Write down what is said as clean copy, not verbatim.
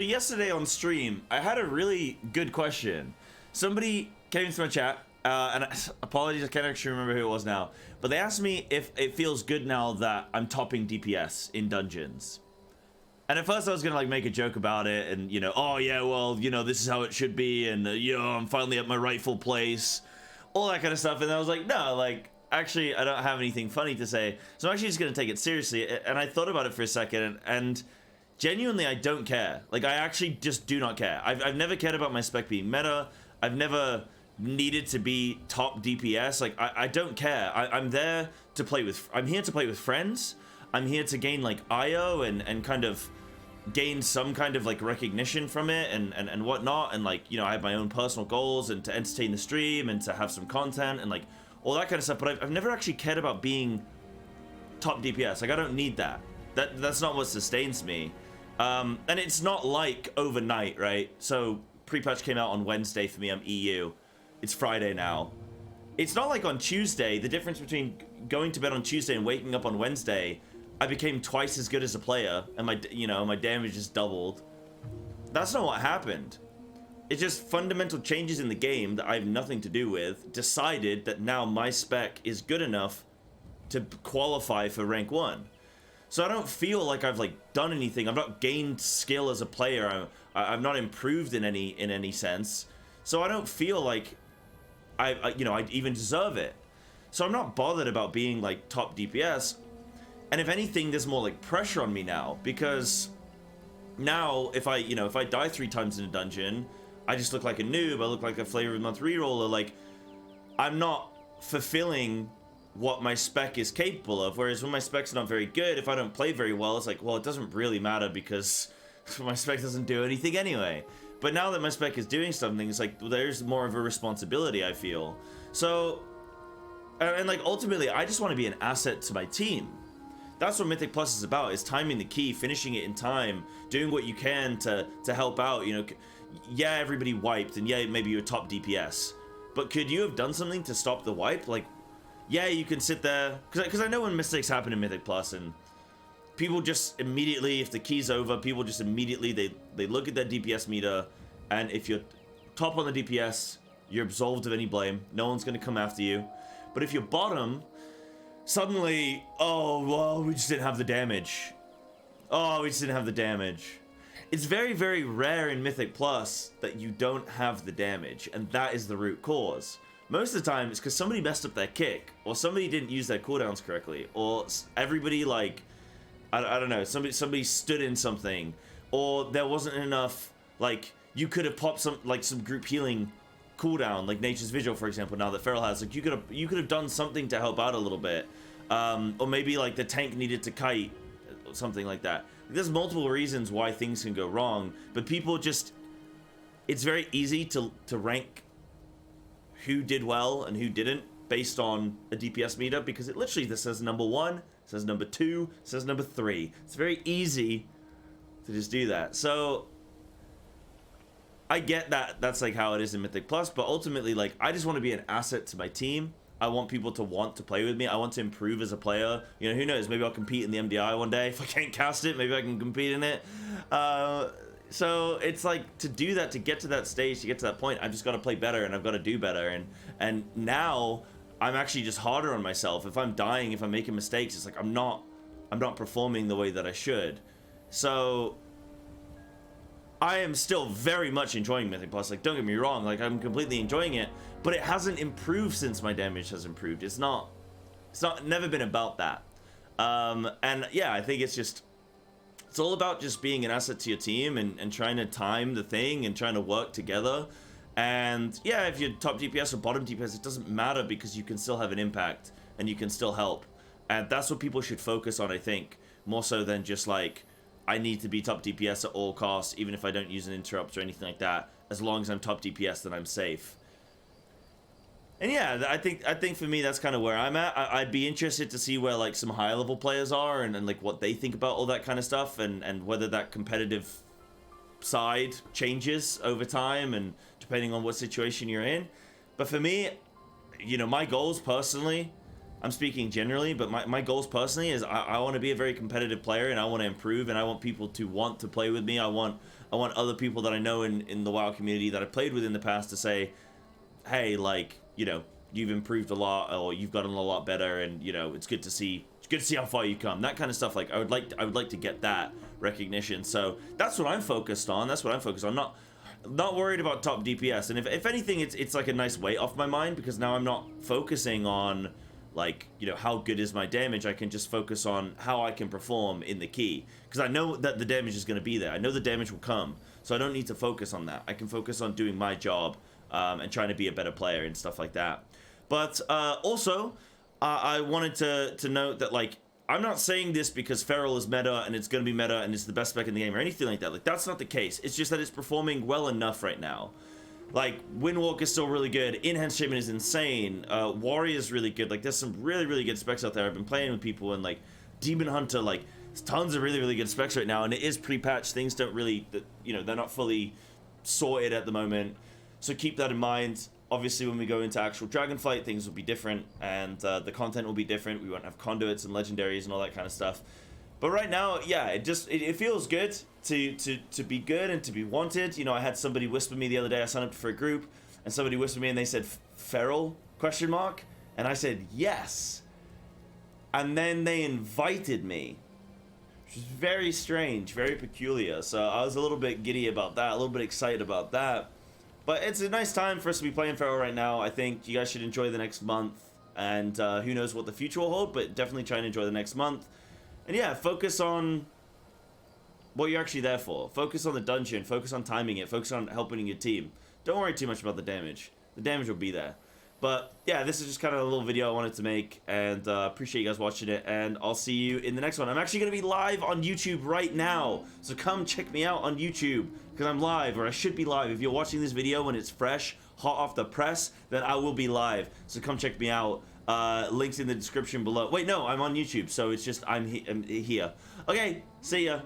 Yesterday on stream, I had a really good question. Somebody came into my chat, and apologies, I can't actually remember who it was now, but they asked me if it feels good now that I'm topping DPS in dungeons. And at first I was gonna like make a joke about it, and oh yeah, well, this is how it should be, and I'm finally at my rightful place, all that kind of stuff. And I was like, no, like, actually, I don't have anything funny to say, so I'm actually just gonna take it seriously. And I thought about it for a second, and genuinely, I don't care. Like, I actually just do not care. I've never cared about my spec being meta. I've never needed to be top DPS. Like, I don't care. I'm there to play with... I'm here to play with friends. I'm here to gain, like, IO and kind of gain some kind of, like, recognition from it and whatnot. And, like, I have my own personal goals and to entertain the stream and to have some content and, like, all that kind of stuff. But I've never actually cared about being top DPS. Like, I don't need that. That's not what sustains me. And it's not like overnight, right? So pre-patch came out on Wednesday for me. I'm EU. It's Friday now. It's not like on Tuesday. The difference between going to bed on Tuesday and waking up on Wednesday, I became twice as good as a player, and my damage just doubled. That's not what happened. It's just fundamental changes in the game that I have nothing to do with decided that now my spec is good enough to qualify for rank 1. So I don't feel like I've like done anything. I've not gained skill as a player. I've not improved in any sense. So I don't feel like I even deserve it. So I'm not bothered about being like top DPS. And if anything, there's more like pressure on me now, because now if I die 3 times in a dungeon, I just look like a noob. I look like a flavor of the month reroller. Like, I'm not fulfilling what my spec is capable of. Whereas when my spec's not very good, if I don't play very well, it's like, well, it doesn't really matter because my spec doesn't do anything anyway. But now that my spec is doing something, it's like, well, there's more of a responsibility, I feel. So, and like, ultimately, I just want to be an asset to my team. That's what Mythic Plus is about, is timing the key, finishing it in time, doing what you can to help out. Yeah, everybody wiped, and yeah, maybe you're top DPS. But could you have done something to stop the wipe? Like, yeah, you can sit there, because I know when mistakes happen in Mythic Plus, and people just immediately, if the key's over, people just immediately, they look at their DPS meter, and if you're top on the DPS, you're absolved of any blame. No one's going to come after you. But if you're bottom, suddenly, oh, well, we just didn't have the damage. Oh, we just didn't have the damage. It's very, very rare in Mythic Plus that you don't have the damage, and that is the root cause. Most of the time, it's because somebody messed up their kick, or somebody didn't use their cooldowns correctly, or everybody, like, I don't know, somebody stood in something, or there wasn't enough, like, you could have popped some group healing cooldown, like Nature's Vigil, for example, now that Feral has, like, you could have done something to help out a little bit, or maybe, like, the tank needed to kite, or something like that. There's multiple reasons why things can go wrong, but people just, it's very easy to rank who did well and who didn't based on a DPS meter, because it literally just says number 1, says number 2, says number 3. It's very easy to just do that. So I get that that's like how it is in Mythic Plus, but ultimately, like, I just want to be an asset to my team. I want people to want to play with me. I want to improve as a player. Who knows? Maybe I'll compete in the MDI one day. If I can't cast it, maybe I can compete in it. So it's like, to do that, to get to that stage, to get to that point, I've just got to play better, and I've got to do better. And now I'm actually just harder on myself. If I'm dying, if I'm making mistakes, it's like I'm not performing the way that I should. So I am still very much enjoying Mythic Plus. Like, don't get me wrong, like, I'm completely enjoying it, but it hasn't improved since my damage has improved. It's never been about that. And yeah, I think it's all about just being an asset to your team and trying to time the thing and trying to work together. And yeah, if you're top DPS or bottom DPS, it doesn't matter, because you can still have an impact and you can still help. And that's what people should focus on, I think, more so than just like, I need to be top DPS at all costs, even if I don't use an interrupt or anything like that. As long as I'm top DPS, then I'm safe. And yeah, I think for me, that's kind of where I'm at. I'd be interested to see where, like, some high level players are and like what they think about all that kind of stuff, and whether that competitive side changes over time and depending on what situation you're in. But for me, my goals personally, I'm speaking generally, but my goals personally is I want to be a very competitive player, and I want to improve, and I want people to want to play with me. I want I want other people that I know in the WoW community that I played with in the past to say, hey, like, you know, you've improved a lot, or you've gotten a lot better, and you know, it's good to see how far you come. That kind of stuff. Like, I would like to get that recognition. So that's what I'm focused on. That's what I'm focused on. Not worried about top DPS. And if anything, it's like a nice weight off my mind, because now I'm not focusing on, like, you know, how good is my damage. I can just focus on how I can perform in the key, because I know that the damage is going to be there. I know the damage will come, so I don't need to focus on that. I can focus on doing my job, and trying to be a better player and stuff like that. But also, I wanted to note that, like, I'm not saying this because Feral is meta and it's going to be meta and it's the best spec in the game or anything like that. Like, that's not the case. It's just that it's performing well enough right now. Like, Windwalk is still really good. Enhanced Shipment is insane. Warrior is really good. Like, there's some really, really good specs out there. I've been playing with people, and, like, Demon Hunter, like, there's tons of really, really good specs right now. And it is pre-patched. Things don't really, you know, they're not fully sorted at the moment. So keep that in mind. Obviously, when we go into actual Dragonflight, things will be different, and the content will be different. We won't have conduits and legendaries and all that kind of stuff. But right now, yeah, it feels good to be good and to be wanted. You know, I had somebody whisper me the other day. I signed up for a group, and somebody whispered me, and they said, "Feral?" ? And I said, yes. And then they invited me, which is very strange, very peculiar. So I was a little bit giddy about that, a little bit excited about that. But it's a nice time for us to be playing Feral right now. I think you guys should enjoy the next month. And who knows what the future will hold, but definitely try and enjoy the next month. And yeah, focus on what you're actually there for. Focus on the dungeon. Focus on timing it. Focus on helping your team. Don't worry too much about the damage. The damage will be there. But yeah, this is just kind of a little video I wanted to make, and appreciate you guys watching it, and I'll see you in the next one. I'm actually going to be live on YouTube right now, so come check me out on YouTube, because I'm live, or I should be live. If you're watching this video when it's fresh, hot off the press, then I will be live, so come check me out. Links in the description below. Wait, no, I'm on YouTube, so it's just I'm here. Okay, see ya.